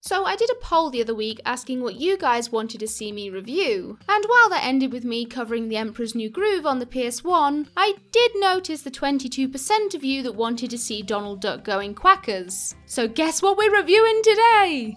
So I did a poll the other week asking what you guys wanted to see me review, and while that ended with me covering The Emperor's New Groove on the PS1, I did notice the 22% of you that wanted to see Donald Duck Goin Quackers. So guess what we're reviewing today?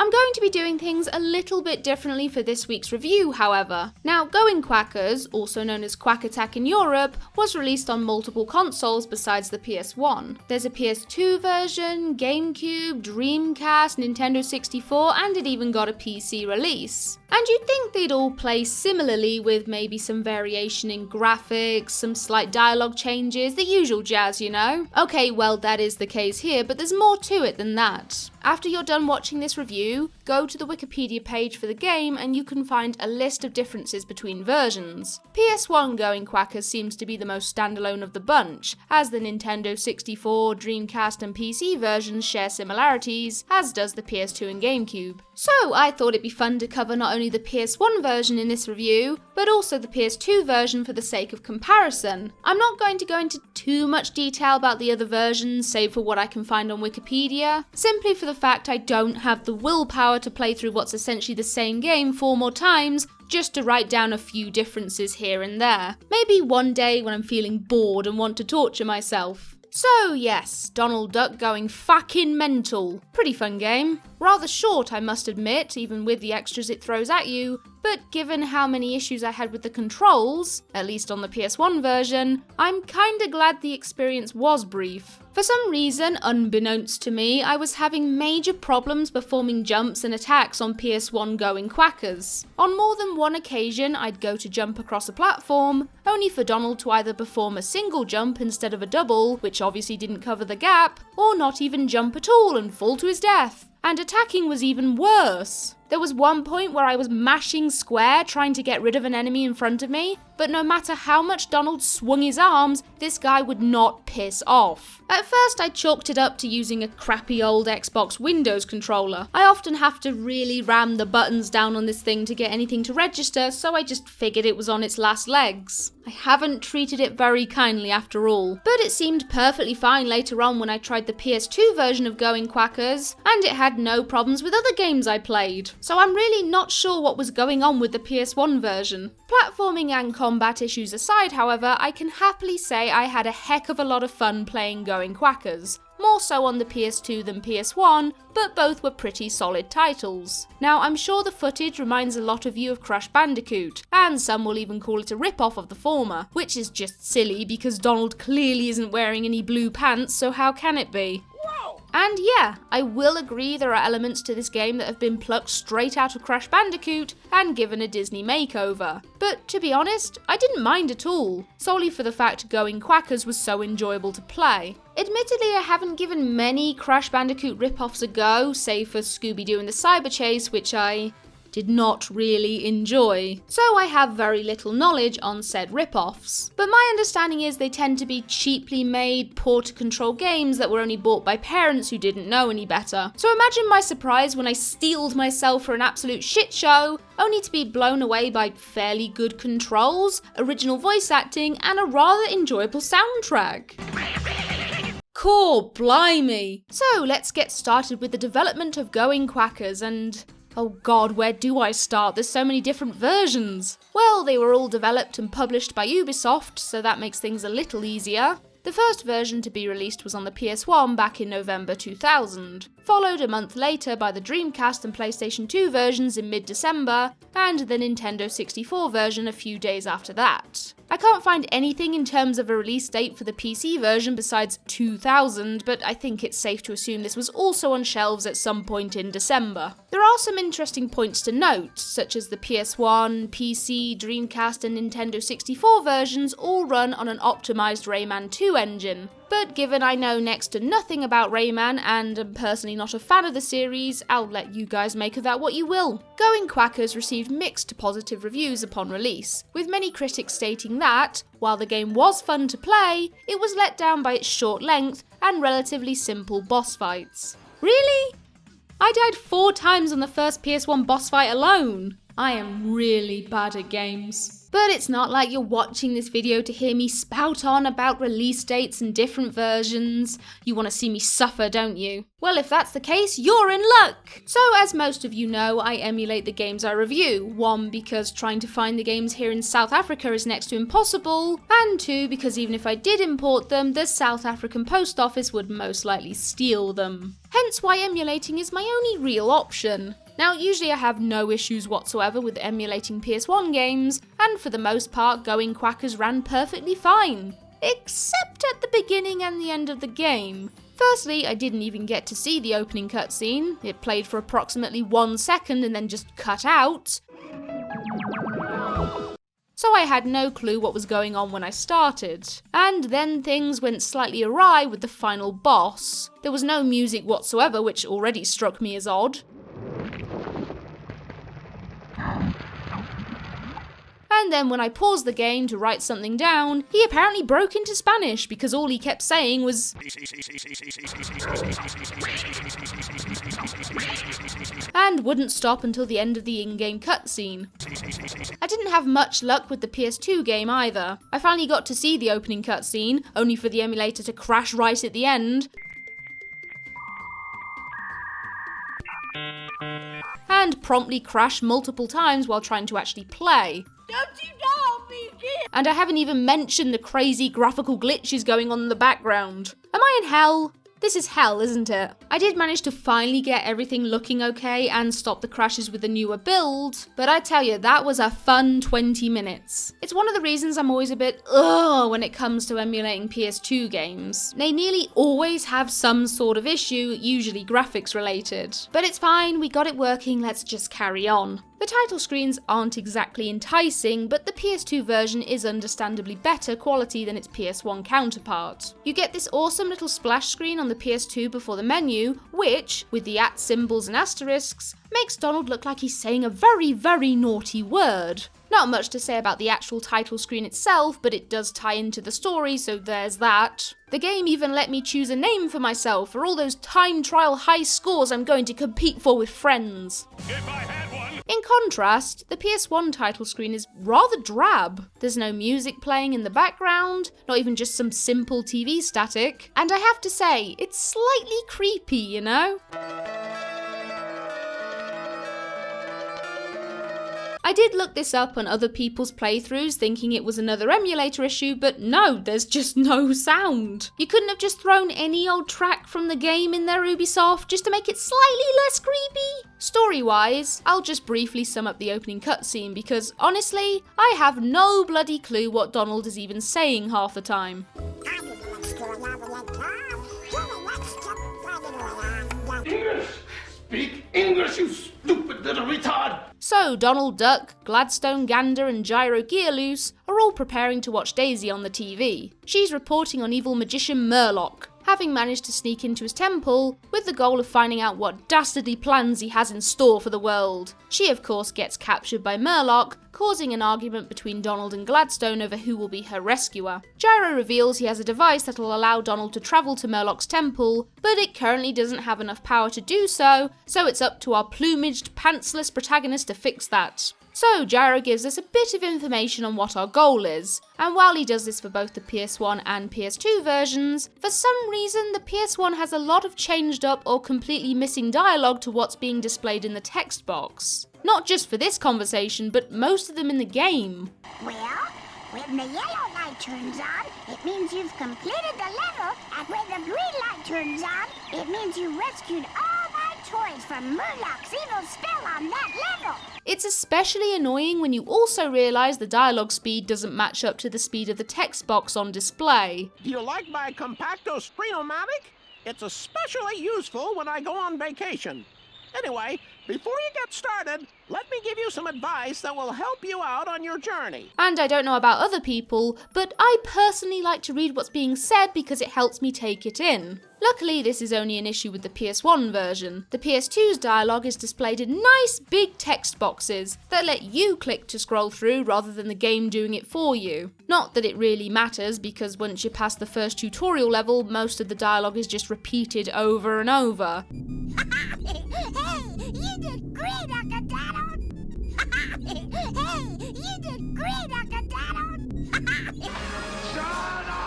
I'm going to be doing things a little bit differently for this week's review, however. Now, Goin Quackers, also known as Quack Attack in Europe, was released on multiple consoles besides the PS1. There's a PS2 version, GameCube, Dreamcast, Nintendo 64, and it even got a PC release. And you'd think they'd all play similarly with maybe some variation in graphics, some slight dialogue changes, the usual jazz, you know? Okay, well that is the case here, but there's more to it than that. After you're done watching this review, go to the Wikipedia page for the game and you can find a list of differences between versions. PS1 Goin Quackers seems to be the most standalone of the bunch, as the Nintendo 64, Dreamcast and PC versions share similarities, as does the PS2 and GameCube. So I thought it'd be fun to cover not only the PS1 version in this review, but also the PS2 version for the sake of comparison. I'm not going to go into too much detail about the other versions, save for what I can find on Wikipedia, simply for the fact I don't have the willpower to play through what's essentially the same game 4 more times, just to write down a few differences here and there. Maybe one day when I'm feeling bored and want to torture myself. So yes, Donald Duck Going Fucking Mental. Pretty fun game. Rather short, I must admit, even with the extras it throws at you, but given how many issues I had with the controls, at least on the PS1 version, I'm kinda glad the experience was brief. For some reason, unbeknownst to me, I was having major problems performing jumps and attacks on PS1 Goin Quackers. On more than one occasion, I'd go to jump across a platform, only for Donald to either perform a single jump instead of a double, which obviously didn't cover the gap, or not even jump at all and fall to his death. And attacking was even worse. There was one point where I was mashing square trying to get rid of an enemy in front of me, but no matter how much Donald swung his arms, this guy would not piss off. At first I chalked it up to using a crappy old Xbox Windows controller. I often have to really ram the buttons down on this thing to get anything to register, so I just figured it was on its last legs. I haven't treated it very kindly after all, but it seemed perfectly fine later on when I tried the PS2 version of Goin Quackers, and it had no problems with other games I played. So I'm really not sure what was going on with the PS1 version. Platforming and combat issues aside, however, I can happily say I had a heck of a lot of fun playing Goin Quackers. More so on the PS2 than PS1, but both were pretty solid titles. Now, I'm sure the footage reminds a lot of you of Crash Bandicoot, and some will even call it a rip-off of the former, which is just silly because Donald clearly isn't wearing any blue pants, so how can it be? And yeah, I will agree there are elements to this game that have been plucked straight out of Crash Bandicoot and given a Disney makeover. But to be honest, I didn't mind at all, solely for the fact Goin Quackers was so enjoyable to play. Admittedly, I haven't given many Crash Bandicoot rip-offs a go, save for Scooby-Doo and the Cyber Chase, which I did not really enjoy, so I have very little knowledge on said rip-offs. But my understanding is they tend to be cheaply made, poor-to-control games that were only bought by parents who didn't know any better. So imagine my surprise when I steeled myself for an absolute shit show, only to be blown away by fairly good controls, original voice acting, and a rather enjoyable soundtrack. Core blimey! So let's get started with the development of Goin Quackers and oh god, where do I start? There's so many different versions. Well, they were all developed and published by Ubi Soft, so that makes things a little easier. The first version to be released was on the PS1 back in November 2000, followed a month later by the Dreamcast and PlayStation 2 versions in mid-December, and the Nintendo 64 version a few days after that. I can't find anything in terms of a release date for the PC version besides 2000, but I think it's safe to assume this was also on shelves at some point in December. There are some interesting points to note, such as the PS1, PC, Dreamcast and Nintendo 64 versions all run on an optimised Rayman 2 engine. But given I know next to nothing about Rayman and am personally not a fan of the series, I'll let you guys make of that what you will. Goin Quackers received mixed to positive reviews upon release, with many critics stating that, while the game was fun to play, it was let down by its short length and relatively simple boss fights. Really? I died 4 times on the first PS1 boss fight alone. I am really bad at games. But it's not like you're watching this video to hear me spout on about release dates and different versions. You want to see me suffer, don't you? Well, if that's the case, you're in luck! So, as most of you know, I emulate the games I review. 1, because trying to find the games here in South Africa is next to impossible, and 2, because even if I did import them, the South African post office would most likely steal them. Hence why emulating is my only real option. Now, usually I have no issues whatsoever with emulating PS1 games, and for the most part, Goin Quackers ran perfectly fine. Except at the beginning and the end of the game. Firstly, I didn't even get to see the opening cutscene. It played for approximately 1 second and then just cut out. So I had no clue what was going on when I started. And then things went slightly awry with the final boss. There was no music whatsoever, which already struck me as odd. And then when I paused the game to write something down, he apparently broke into Spanish because all he kept saying was and wouldn't stop until the end of the in-game cutscene. I didn't have much luck with the PS2 game either. I finally got to see the opening cutscene, only for the emulator to crash right at the end. And promptly crash multiple times while trying to actually play. Don't you know me, dear? And I haven't even mentioned the crazy graphical glitches going on in the background. Am I in hell? This is hell, isn't it? I did manage to finally get everything looking okay and stop the crashes with the newer build, but I tell you, that was a fun 20 minutes. It's one of the reasons I'm always a bit ugh when it comes to emulating PS2 games. They nearly always have some sort of issue, usually graphics related. But it's fine, we got it working, let's just carry on. The title screens aren't exactly enticing, but the PS2 version is understandably better quality than its PS1 counterpart. You get this awesome little splash screen on the PS2 before the menu, which, with the @ symbols and asterisks, makes Donald look like he's saying a very, very naughty word. Not much to say about the actual title screen itself, but it does tie into the story, so there's that. The game even let me choose a name for myself for all those time trial high scores I'm going to compete for with friends. If I had one. In contrast, the PS1 title screen is rather drab. There's no music playing in the background, not even just some simple TV static, and I have to say, it's slightly creepy, you know? I did look this up on other people's playthroughs thinking it was another emulator issue, but no, there's just no sound. You couldn't have just thrown any old track from the game in there, Ubi Soft, just to make it slightly less creepy? Story-wise, I'll just briefly sum up the opening cutscene because, honestly, I have no bloody clue what Donald is even saying half the time. English! Speak English, you stupid little retard! So, Donald Duck, Gladstone Gander and Gyro Gearloose are all preparing to watch Daisy on the TV. She's reporting on evil magician Murloc, having managed to sneak into his temple with the goal of finding out what dastardly plans he has in store for the world. She, of course, gets captured by Murloc, causing an argument between Donald and Gladstone over who will be her rescuer. Gyro reveals he has a device that will allow Donald to travel to Murloc's temple, but it currently doesn't have enough power to do so, so it's up to our plumaged, pantsless protagonist to fix that. So Gyro gives us a bit of information on what our goal is, and while he does this for both the PS1 and PS2 versions, for some reason the PS1 has a lot of changed up or completely missing dialogue to what's being displayed in the text box. Not just for this conversation, but most of them in the game. Well, when the yellow light turns on, it means you've completed the level, and when the green light turns on, it means you rescued all my toys from Murloc's evil spell on that level. It's especially annoying when you also realise the dialogue speed doesn't match up to the speed of the text box on display. Do you like my Compacto Spree-O-Matic? It's especially useful when I go on vacation. Anyway, before you get started, let me give you some advice that will help you out on your journey. And I don't know about other people, but I personally like to read what's being said because it helps me take it in. Luckily, this is only an issue with the PS1 version. The PS2's dialogue is displayed in nice big text boxes that let you click to scroll through rather than the game doing it for you. Not that it really matters, because once you pass the first tutorial level, most of the dialogue is just repeated over and over. Hey, you did great, Uncle Donald! Hey, you did great, Uncle Donald! Shut up!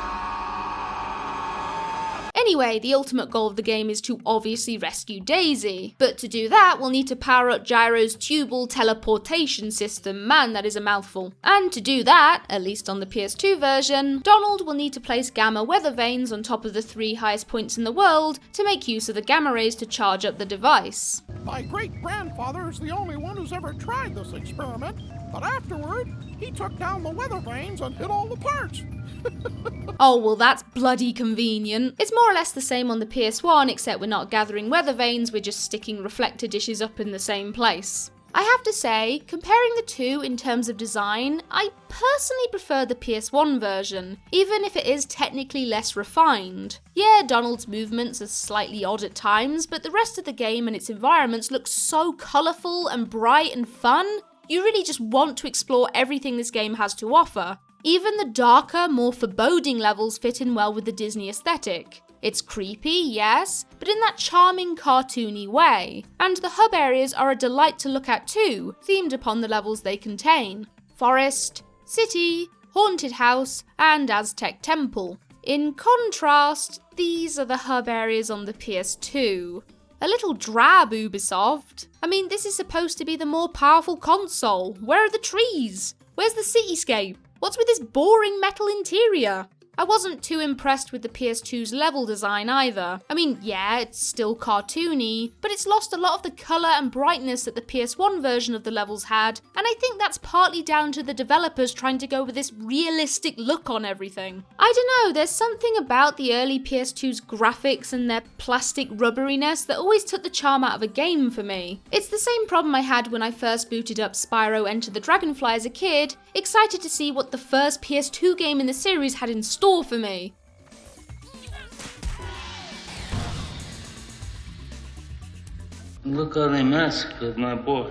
Anyway, the ultimate goal of the game is to obviously rescue Daisy, but to do that we'll need to power up Gyro's tubal teleportation system. Man, that is a mouthful. And to do that, at least on the PS2 version, Donald will need to place gamma weather vanes on top of the 3 highest points in the world to make use of the gamma rays to charge up the device. My great-grandfather is the only one who's ever tried this experiment, but afterward, he took down the weather vanes and hid all the parts. Oh, well that's bloody convenient. It's more or less the same on the PS1, except we're not gathering weather vanes, we're just sticking reflector dishes up in the same place. I have to say, comparing the two in terms of design, I personally prefer the PS1 version, even if it is technically less refined. Yeah, Donald's movements are slightly odd at times, but the rest of the game and its environments look so colourful and bright and fun. You really just want to explore everything this game has to offer. Even the darker, more foreboding levels fit in well with the Disney aesthetic. It's creepy, yes, but in that charming, cartoony way. And the hub areas are a delight to look at too, themed upon the levels they contain. Forest, city, haunted house, and Aztec temple. In contrast, these are the hub areas on the PS2. A little drab, Ubisoft. I mean, this is supposed to be the more powerful console. Where are the trees? Where's the cityscape? What's with this boring metal interior? I wasn't too impressed with the PS2's level design either. I mean, yeah, it's still cartoony, but it's lost a lot of the colour and brightness that the PS1 version of the levels had, and I think that's partly down to the developers trying to go with this realistic look on everything. I don't know, there's something about the early PS2's graphics and their plastic rubberiness that always took the charm out of a game for me. It's the same problem I had when I first booted up Spyro Enter the Dragonfly as a kid, excited to see what the first PS2 game in the series had in store for me. Look how they massacred my boy.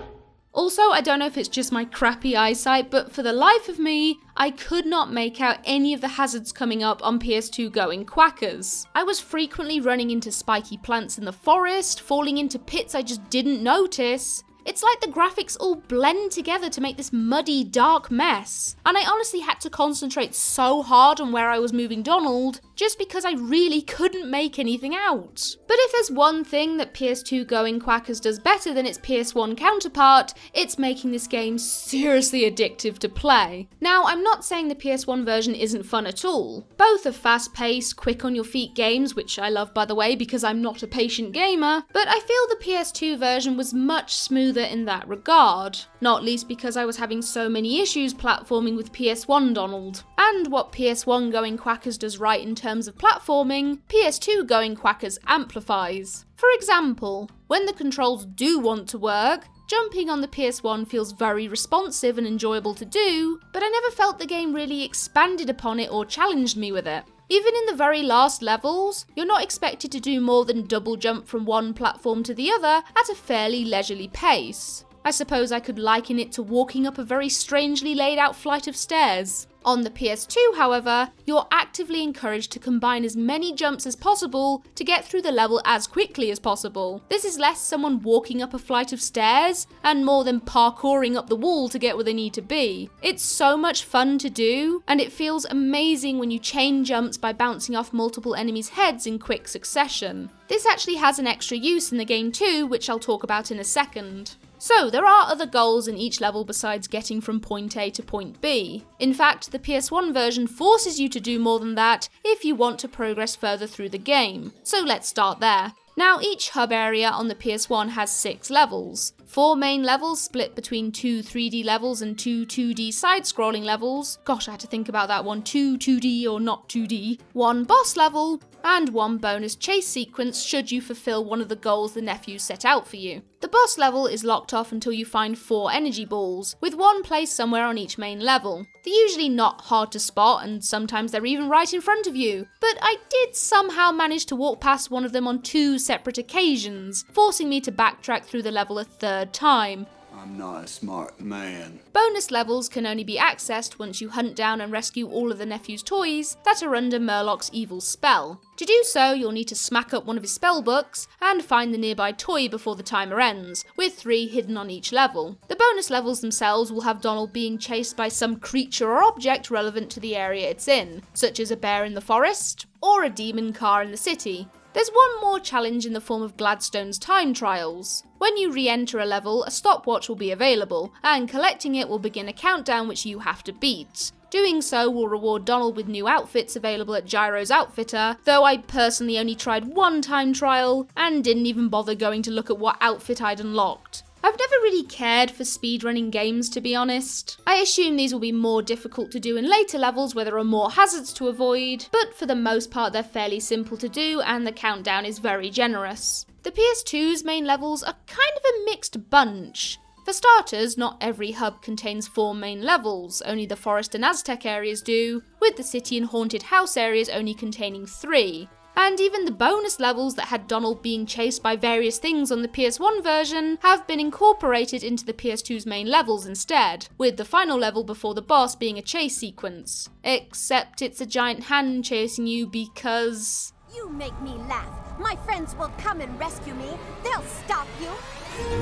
Also, I don't know if it's just my crappy eyesight, but for the life of me, I could not make out any of the hazards coming up on PS2 Goin Quackers. I was frequently running into spiky plants in the forest, falling into pits I just didn't notice. It's like the graphics all blend together to make this muddy, dark mess. And I honestly had to concentrate so hard on where I was moving Donald, just because I really couldn't make anything out. But if there's one thing that PS2 Goin Quackers does better than its PS1 counterpart, it's making this game seriously addictive to play. Now, I'm not saying the PS1 version isn't fun at all. Both are fast-paced, quick-on-your-feet games, which I love by the way because I'm not a patient gamer, but I feel the PS2 version was much smoother in that regard, not least because I was having so many issues platforming with PS1 Donald. And what PS1 Goin Quackers does right in terms of platforming, PS2 Goin Quackers amplifies. For example, when the controls do want to work, jumping on the PS1 feels very responsive and enjoyable to do, but I never felt the game really expanded upon it or challenged me with it. Even in the very last levels, you're not expected to do more than double jump from one platform to the other at a fairly leisurely pace. I suppose I could liken it to walking up a very strangely laid out flight of stairs. On the PS2, however, you're actively encouraged to combine as many jumps as possible to get through the level as quickly as possible. This is less someone walking up a flight of stairs and more than parkouring up the wall to get where they need to be. It's so much fun to do, and it feels amazing when you chain jumps by bouncing off multiple enemies' heads in quick succession. This actually has an extra use in the game too, which I'll talk about in a second. So, there are other goals in each level besides getting from point A to point B. In fact, the PS1 version forces you to do more than that if you want to progress further through the game. So let's start there. Now, each hub area on the PS1 has 6 levels. 4 main levels split between 2 3D levels and 2 2D side-scrolling levels. Gosh, I had to think about that one, 2 2D or not 2D. 1 boss level, and 1 bonus chase sequence should you fulfill one of the goals the nephews set out for you. The boss level is locked off until you find 4 energy balls, with 1 placed somewhere on each main level. They're usually not hard to spot, and sometimes they're even right in front of you, but I did somehow manage to walk past one of them on 2 separate occasions, forcing me to backtrack through the level a 3rd time. I'm not a smart man. Bonus levels can only be accessed once you hunt down and rescue all of the nephew's toys that are under Murloc's evil spell. To do so, you'll need to smack up one of his spellbooks and find the nearby toy before the timer ends, with 3 hidden on each level. The bonus levels themselves will have Donald being chased by some creature or object relevant to the area it's in, such as a bear in the forest or a demon car in the city. There's one more challenge in the form of Gladstone's time trials. When you re-enter a level, a stopwatch will be available, and collecting it will begin a countdown which you have to beat. Doing so will reward Donald with new outfits available at Gyro's Outfitter, though I personally only tried one time trial and didn't even bother going to look at what outfit I'd unlocked. I've never really cared for speedrunning games, to be honest. I assume these will be more difficult to do in later levels where there are more hazards to avoid, but for the most part they're fairly simple to do and the countdown is very generous. The PS2's main levels are kind of a mixed bunch. For starters, not every hub contains 4 main levels, only the forest and Aztec areas do, with the city and haunted house areas only containing 3. And even the bonus levels that had Donald being chased by various things on the PS1 version have been incorporated into the PS2's main levels instead, with the final level before the boss being a chase sequence. Except it's a giant hand chasing you because... You make me laugh. My friends will come and rescue me. They'll stop you.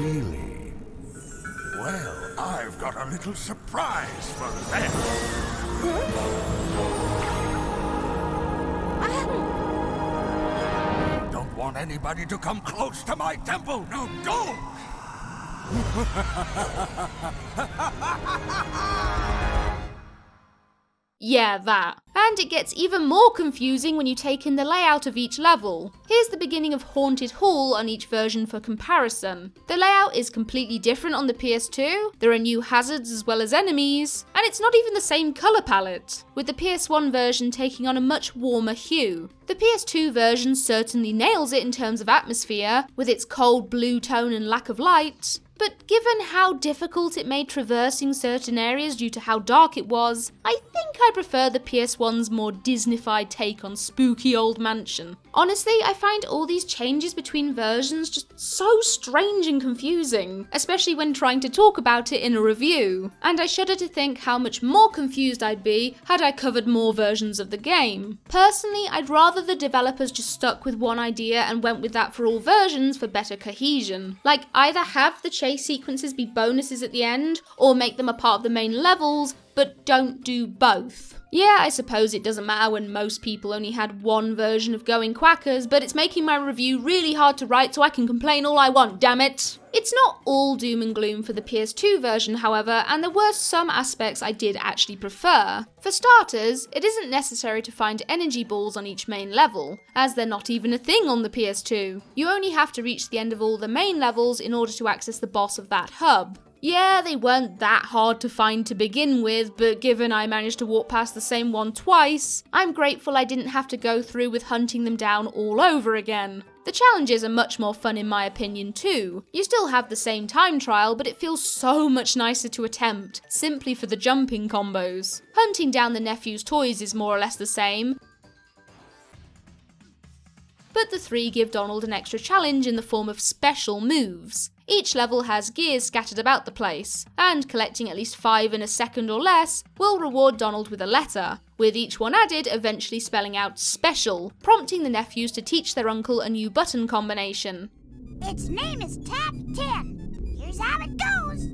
Really? Well, I've got a little surprise for them. Don't want anybody to come close to my temple. Now go! Yeah, that. And it gets even more confusing when you take in the layout of each level. Here's the beginning of Haunted Hall on each version for comparison. The layout is completely different on the PS2, there are new hazards as well as enemies, and it's not even the same colour palette, with the PS1 version taking on a much warmer hue. The PS2 version certainly nails it in terms of atmosphere, with its cold blue tone and lack of light, but given how difficult it made traversing certain areas due to how dark it was, I think I prefer the PS1's more Disney-fied take on spooky old mansion. Honestly, I find all these changes between versions just so strange and confusing, especially when trying to talk about it in a review, and I shudder to think how much more confused I'd be had I covered more versions of the game. Personally, I'd rather the developers just stuck with one idea and went with that for all versions for better cohesion. Like, either have the chase sequences be bonuses at the end, or make them a part of the main levels, but don't do both. Yeah, I suppose it doesn't matter when most people only had one version of Goin Quackers, but it's making my review really hard to write so I can complain all I want, damn it! It's not all doom and gloom for the PS2 version, however, and there were some aspects I did actually prefer. For starters, it isn't necessary to find energy balls on each main level, as they're not even a thing on the PS2. You only have to reach the end of all the main levels in order to access the boss of that hub. Yeah, they weren't that hard to find to begin with, but given I managed to walk past the same one twice, I'm grateful I didn't have to go through with hunting them down all over again. The challenges are much more fun in my opinion too. You still have the same time trial, but it feels so much nicer to attempt, simply for the jumping combos. Hunting down the nephew's toys is more or less the same, but the 3 give Donald an extra challenge in the form of special moves. Each level has gears scattered about the place, and collecting at least 5 in a second or less will reward Donald with a letter, with each one added eventually spelling out special, prompting the nephews to teach their uncle a new button combination. Its name is Tap 10. Here's how it goes.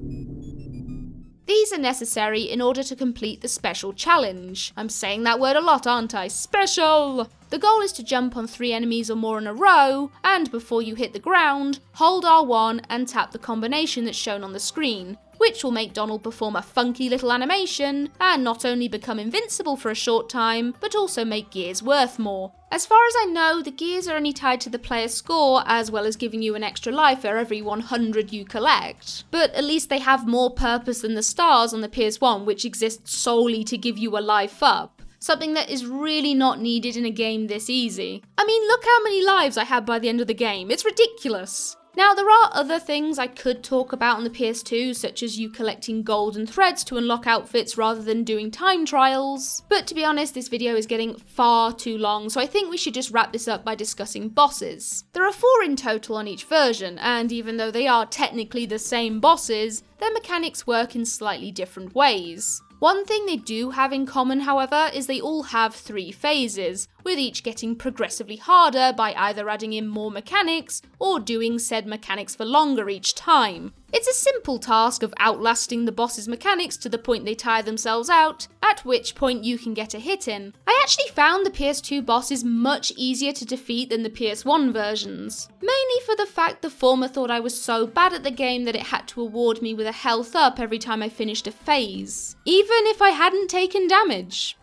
These are necessary in order to complete the special challenge. I'm saying that word a lot, aren't I? Special! The goal is to jump on 3 enemies or more in a row, and before you hit the ground, hold R1 and tap the combination that's shown on the screen, which will make Donald perform a funky little animation, and not only become invincible for a short time, but also make gears worth more. As far as I know, the gears are only tied to the player's score, as well as giving you an extra life for every 100 you collect. But at least they have more purpose than the stars on the PS1, which exist solely to give you a life up. Something that is really not needed in a game this easy. I mean, look how many lives I had by the end of the game, it's ridiculous. Now, there are other things I could talk about on the PS2, such as you collecting golden threads to unlock outfits rather than doing time trials, but to be honest, this video is getting far too long, so I think we should just wrap this up by discussing bosses. There are 4 in total on each version, and even though they are technically the same bosses, their mechanics work in slightly different ways. One thing they do have in common, however, is they all have 3 phases, with each getting progressively harder by either adding in more mechanics or doing said mechanics for longer each time. It's a simple task of outlasting the boss's mechanics to the point they tire themselves out, at which point you can get a hit in. I actually found the PS2 bosses much easier to defeat than the PS1 versions, mainly for the fact the former thought I was so bad at the game that it had to award me with a health up every time I finished a phase, even if I hadn't taken damage.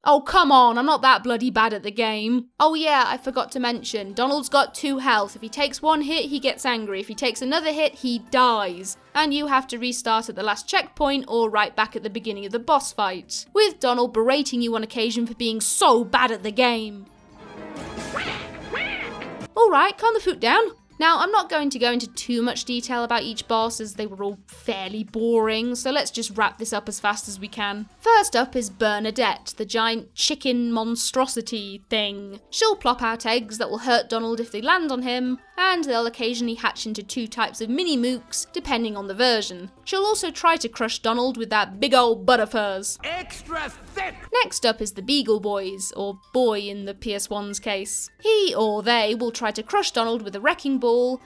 Oh, come on, I'm not that bloody bad at the game. Oh yeah, I forgot to mention, Donald's got 2 health. If he takes 1 hit, he gets angry. If he takes another hit, he dies. And you have to restart at the last checkpoint or right back at the beginning of the boss fight, with Donald berating you on occasion for being so bad at the game. Alright, calm the foot down. Now, I'm not going to go into too much detail about each boss as they were all fairly boring, so let's just wrap this up as fast as we can. First up is Bernadette, the giant chicken monstrosity thing. She'll plop out eggs that will hurt Donald if they land on him, and they'll occasionally hatch into 2 types of mini mooks, depending on the version. She'll also try to crush Donald with that big old butt of hers. Extra thick! Next up is the Beagle Boys, or Boy in the PS1's case. He or they will try to crush Donald with a wrecking ball,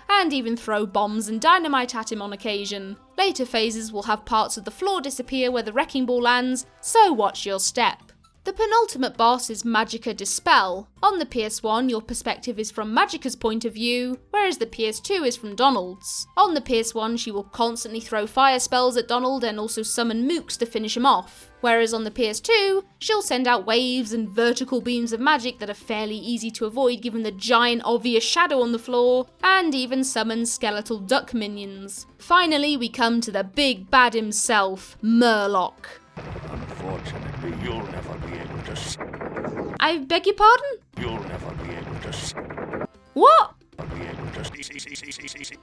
and even throw bombs and dynamite at him on occasion. Later phases will have parts of the floor disappear where the wrecking ball lands, so watch your step. The penultimate boss is Magica Dispel. On the PS1, your perspective is from Magica's point of view, whereas the PS2 is from Donald's. On the PS1, she will constantly throw fire spells at Donald and also summon mooks to finish him off. Whereas on the PS2, she'll send out waves and vertical beams of magic that are fairly easy to avoid given the giant obvious shadow on the floor, and even summon skeletal duck minions. Finally, we come to the big bad himself, Murloc. Unfortunately, you'll never be able to. I beg your pardon? You'll never be able to. What? Be able to.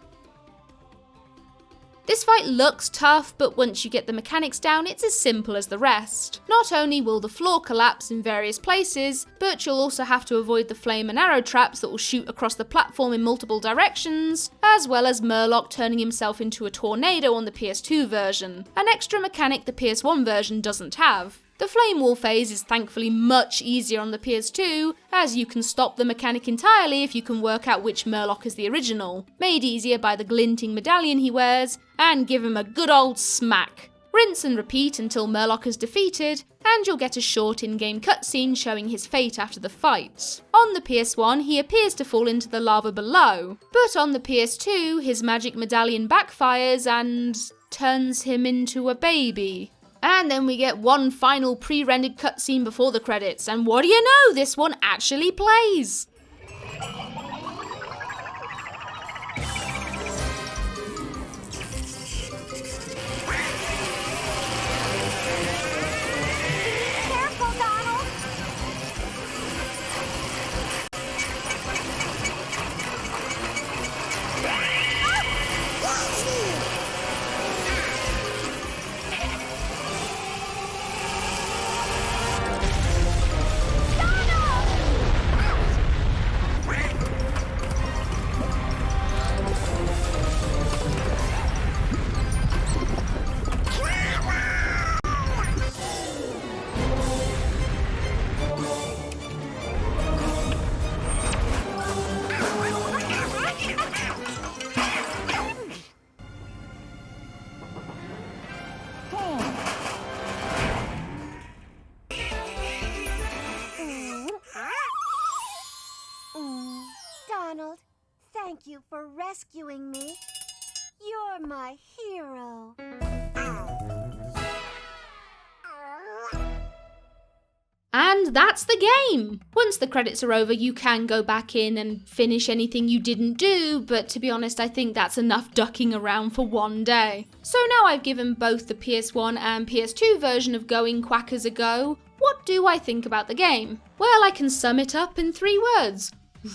This fight looks tough, but once you get the mechanics down, it's as simple as the rest. Not only will the floor collapse in various places, but you'll also have to avoid the flame and arrow traps that will shoot across the platform in multiple directions, as well as Murloc turning himself into a tornado on the PS2 version, an extra mechanic the PS1 version doesn't have. The flame wall phase is thankfully much easier on the PS2, as you can stop the mechanic entirely if you can work out which Murloc is the original, made easier by the glinting medallion he wears, and give him a good old smack. Rinse and repeat until Murloc is defeated, and you'll get a short in-game cutscene showing his fate after the fight. On the PS1, he appears to fall into the lava below, but on the PS2, his magic medallion backfires and turns him into a baby. And then we get one final pre-rendered cutscene before the credits, and what do you know, this one actually plays! Careful, Donald! Donald, thank you for rescuing me. You're my hero. And that's the game! Once the credits are over, you can go back in and finish anything you didn't do, but to be honest, I think that's enough ducking around for one day. So now I've given both the PS1 and PS2 version of Goin Quackers a go, what do I think about the game? Well, I can sum it up in 3 words.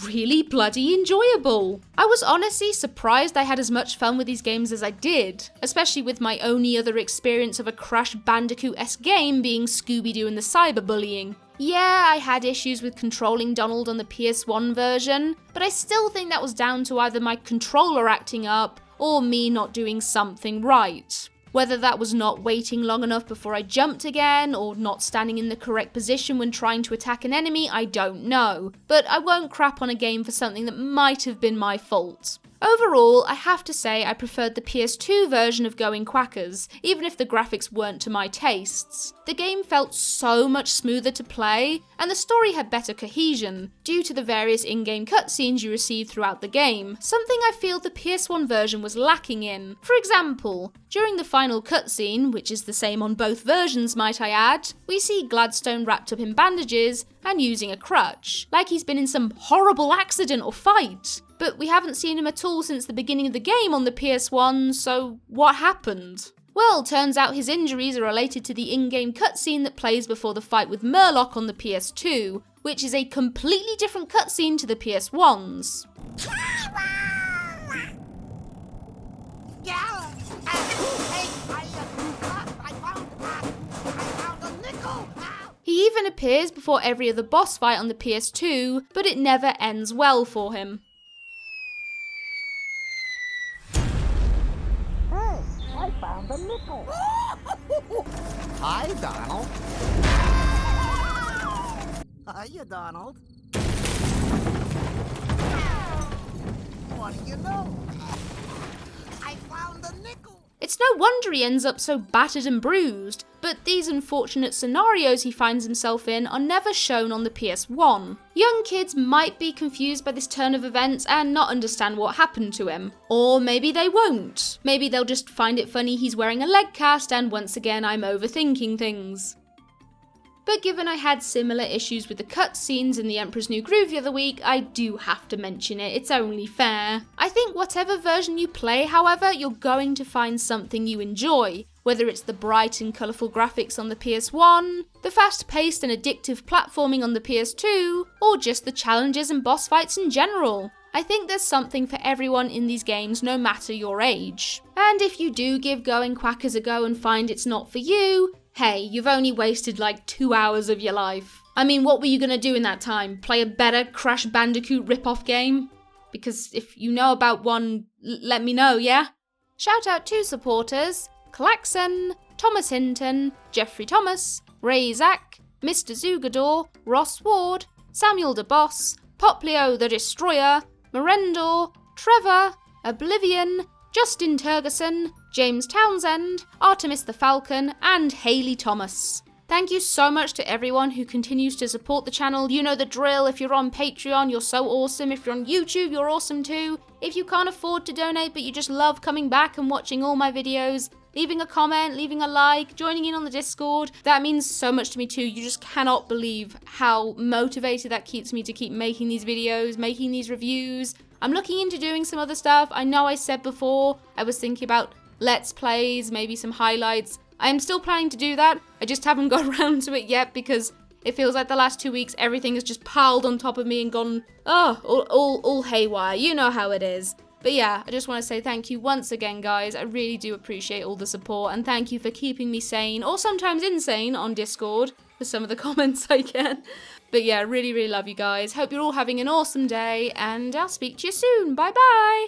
Really bloody enjoyable. I was honestly surprised I had as much fun with these games as I did, especially with my only other experience of a Crash Bandicoot-esque game being Scooby-Doo and the cyberbullying. Yeah, I had issues with controlling Donald on the PS1 version, but I still think that was down to either my controller acting up or me not doing something right. Whether that was not waiting long enough before I jumped again, or not standing in the correct position when trying to attack an enemy, I don't know. But I won't crap on a game for something that might have been my fault. Overall, I have to say I preferred the PS2 version of Goin Quackers, even if the graphics weren't to my tastes. The game felt so much smoother to play, and the story had better cohesion, due to the various in-game cutscenes you receive throughout the game, something I feel the PS1 version was lacking in. For example, during the final cutscene, which is the same on both versions might I add, we see Gladstone wrapped up in bandages and using a crutch, like he's been in some horrible accident or fight. But we haven't seen him at all since the beginning of the game on the PS1, so what happened? Well, turns out his injuries are related to the in-game cutscene that plays before the fight with Murloc on the PS2, which is a completely different cutscene to the PS1's. He even appears before every other boss fight on the PS2, but it never ends well for him. I found a nickel. Hi, Donald. Hiya, Donald. What do you know? I found a nickel. It's no wonder he ends up so battered and bruised, but these unfortunate scenarios he finds himself in are never shown on the PS1. Young kids might be confused by this turn of events and not understand what happened to him. Or maybe they won't. Maybe they'll just find it funny he's wearing a leg cast and once again I'm overthinking things. But given I had similar issues with the cutscenes in The Emperor's New Groove the other week, I do have to mention it, it's only fair. I think whatever version you play, however, you're going to find something you enjoy, whether it's the bright and colourful graphics on the PS1, the fast-paced and addictive platforming on the PS2, or just the challenges and boss fights in general. I think there's something for everyone in these games no matter your age. And if you do give Goin Quackers a go and find it's not for you, hey, you've only wasted like 2 hours of your life. I mean, what were you gonna do in that time? Play a better Crash Bandicoot rip-off game? Because if you know about one, let me know, yeah? Shout out to supporters Klaxon, Thomas Hinton, Jeffrey Thomas, Ray Zach, Mr. Zugador, Ross Ward, Samuel DeBoss, Poplio the Destroyer, Merendor, Trevor, Oblivion, Justin Turgerson, James Townsend, Artemis the Falcon, and Hayley Thomas. Thank you so much to everyone who continues to support the channel. You know the drill. If you're on Patreon, you're so awesome. If you're on YouTube, you're awesome too. If you can't afford to donate, but you just love coming back and watching all my videos, leaving a comment, leaving a like, joining in on the Discord, that means so much to me too. You just cannot believe how motivated that keeps me to keep making these videos, making these reviews. I'm looking into doing some other stuff. I know I said before I was thinking about Let's Plays, maybe some highlights. I am still planning to do that. I just haven't got around to it yet because it feels like the last 2 weeks everything has just piled on top of me and gone, all haywire. You know how it is. But yeah, I just want to say thank you once again, guys. I really do appreciate all the support and thank you for keeping me sane, or sometimes insane, on Discord for some of the comments I get. But yeah, really, really love you guys. Hope you're all having an awesome day and I'll speak to you soon. Bye bye!